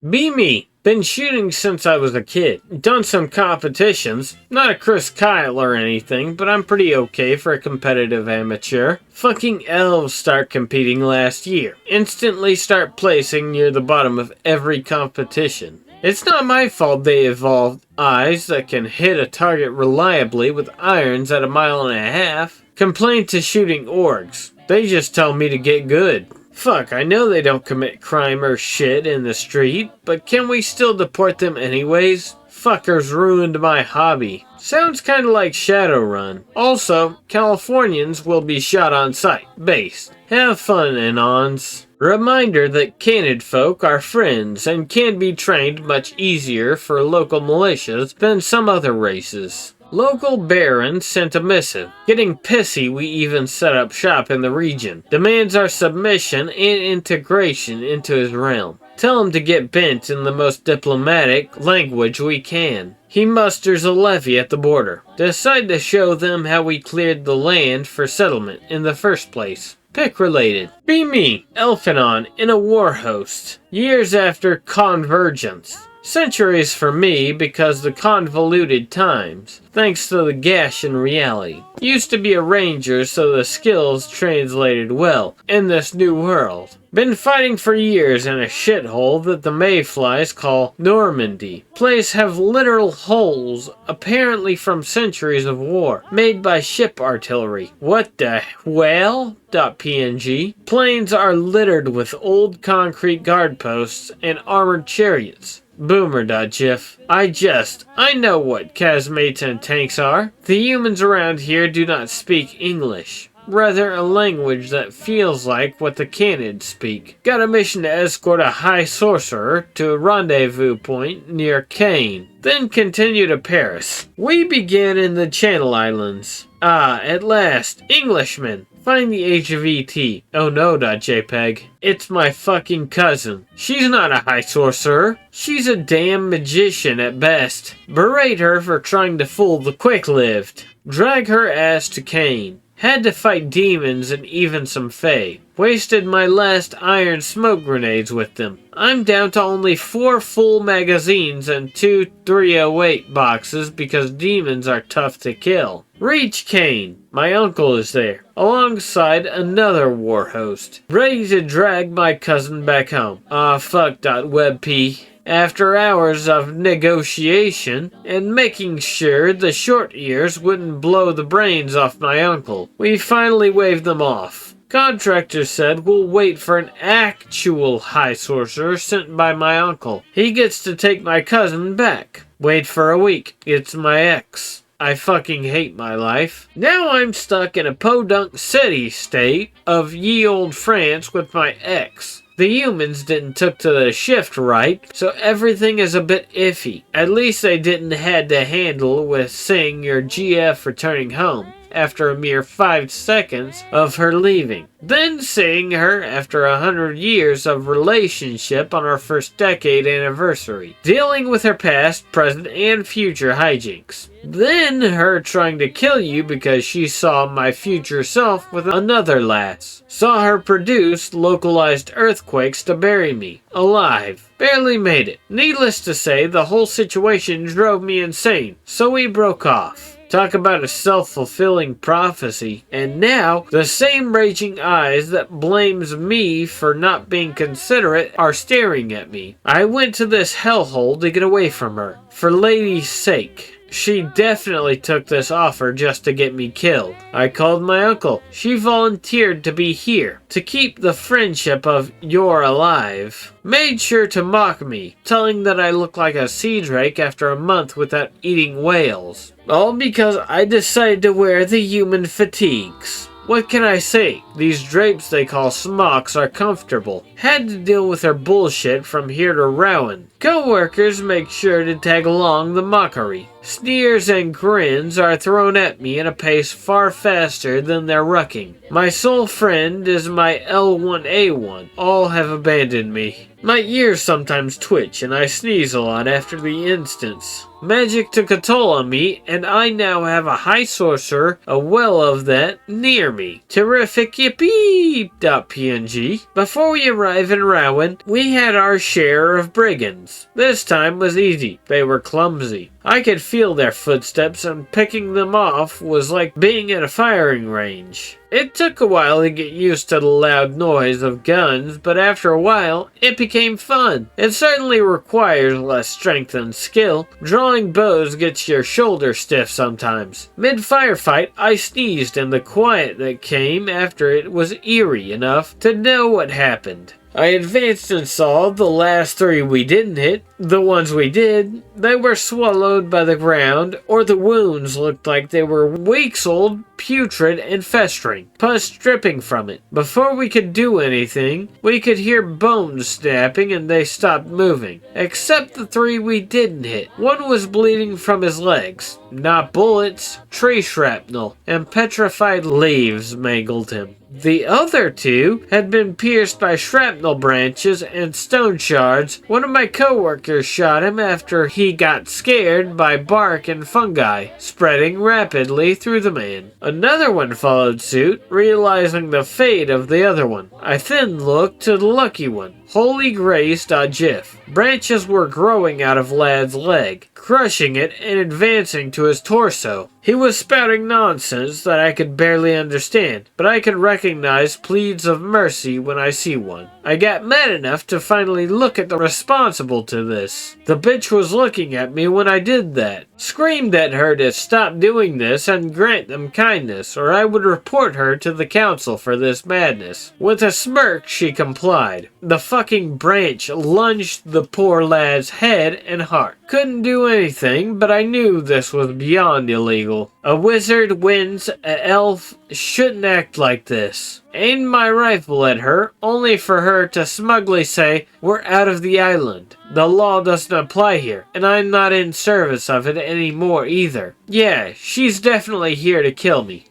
Be me. Been shooting since I was a kid. Done some competitions. Not a Chris Kyle or anything, but I'm pretty okay for a competitive amateur. Fucking elves start competing last year. Instantly start placing near the bottom of every competition. It's not my fault they evolved eyes that can hit a target reliably with irons at 1.5 miles. Complain to shooting orgs. They just tell me to get good. Fuck, I know they don't commit crime or shit in the street, but can we still deport them anyways? Fuckers ruined my hobby. Sounds kinda like Shadowrun. Also, Californians will be shot on sight. Based. Have fun, Anons. Reminder that Canid folk are friends and can be trained much easier for local militias than some other races. Local Baron sent a missive. Getting pissy we even set up shop in the region. Demands our submission and integration into his realm. Tell him to get bent in the most diplomatic language we can. He musters a levy at the border. Decide to show them how we cleared the land for settlement in the first place. Pick related. Be me, Elphanon, in a war host. Years after Convergence. Centuries for me because the convoluted times, thanks to the gash in reality. Used to be a ranger so the skills translated well in this new world. Been fighting for years in a shithole that the mayflies call Normandy. Place have literal holes, apparently from centuries of war, made by ship artillery. What the whale? .png. Plains are littered with old concrete guard posts and armored chariots. Boomer.gif. I know what Casmatan tanks are. The humans around here do not speak English. Rather a language that feels like what the Canids speak. Got a mission to escort a high sorcerer to a rendezvous point near Cain. Then continue to Paris. We begin in the Channel Islands. At last, Englishmen. Find the Age of ET. Oh no.jpg. It's my fucking cousin. She's not a high sorcerer. She's a damn magician at best. Berate her for trying to fool the quick-lived. Drag her ass to Cain. Had to fight demons and even some fae. Wasted my last iron smoke grenades with them. I'm down to only 4 full magazines and 2 308 boxes because demons are tough to kill. Reach Cain. My uncle is there, alongside another war host. Ready to drag my cousin back home. Fuck.webp. After hours of negotiation and making sure the short ears wouldn't blow the brains off my uncle, we finally waved them off. Contractor said we'll wait for an actual high sorcerer sent by my uncle. He gets to take my cousin back. Wait for a week. It's my ex. I fucking hate my life. Now I'm stuck in a podunk city state of ye old France with my ex. The humans didn't took to the shift right, so everything is a bit iffy. At least they didn't had to handle with seeing your GF returning home after a mere 5 seconds of her leaving. Then seeing her after 100 years of relationship on our first decade anniversary. Dealing with her past, present, and future hijinks. Then her trying to kill you because she saw my future self with another lass. Saw her produce localized earthquakes to bury me. Alive. Barely made it. Needless to say, the whole situation drove me insane, so we broke off. Talk about a self-fulfilling prophecy. And now, the same raging eyes that blames me for not being considerate are staring at me. I went to this hellhole to get away from her. For lady's sake. She definitely took this offer just to get me killed. I called my uncle. She volunteered to be here, to keep the friendship of you're alive. Made sure to mock me, telling that I look like a sea drake after a month without eating whales. All because I decided to wear the human fatigues. What can I say? These drapes they call smocks are comfortable. Had to deal with her bullshit from here to Rowan. Co-workers make sure to tag along the mockery. Sneers and grins are thrown at me at a pace far faster than their rucking. My sole friend is my L1A1. All have abandoned me. My ears sometimes twitch and I sneeze a lot after the instance. Magic took a toll on me, and I now have a high sorcerer, a well of that, near me. Terrific yippee.png. Before we arrive in Rowan, we had our share of brigands. This time was easy. They were clumsy. I could feel their footsteps, and picking them off was like being at a firing range. It took a while to get used to the loud noise of guns, but after a while, it became fun. It certainly requires less strength and skill. Drawing bows gets your shoulder stiff sometimes. Mid-firefight, I sneezed, and the quiet that came after it was eerie enough to know what happened. I advanced and saw the last 3 we didn't hit. The ones we did, they were swallowed by the ground, or the wounds looked like they were weeks old, putrid, and festering, pus dripping from it. Before we could do anything, we could hear bones snapping and they stopped moving. Except the 3 we didn't hit. One was bleeding from his legs. Not bullets, tree shrapnel, and petrified leaves mangled him. The other 2 had been pierced by shrapnel branches and stone shards. One of my coworkers shot him after he got scared by bark and fungi, spreading rapidly through the man. Another one followed suit, realizing the fate of the other one. I then looked to the lucky one. Holy grace.gif. Branches were growing out of lad's leg, crushing it and advancing to his torso. He was spouting nonsense that I could barely understand, but I could recognize pleas of mercy when I see one. I got mad enough to finally look at the responsible to this. The bitch was looking at me when I did that. Screamed at her to stop doing this and grant them kindness, or I would report her to the council for this madness. With a smirk, she complied. The fucking branch lunged the poor lad's head and heart. Couldn't do anything, but I knew this was beyond illegal. A wizard wins, an elf shouldn't act like this. Aimed my rifle at her, only for her to smugly say, "We're out of the island. The law doesn't apply here, and I'm not in service of it anymore either." Yeah, she's definitely here to kill me.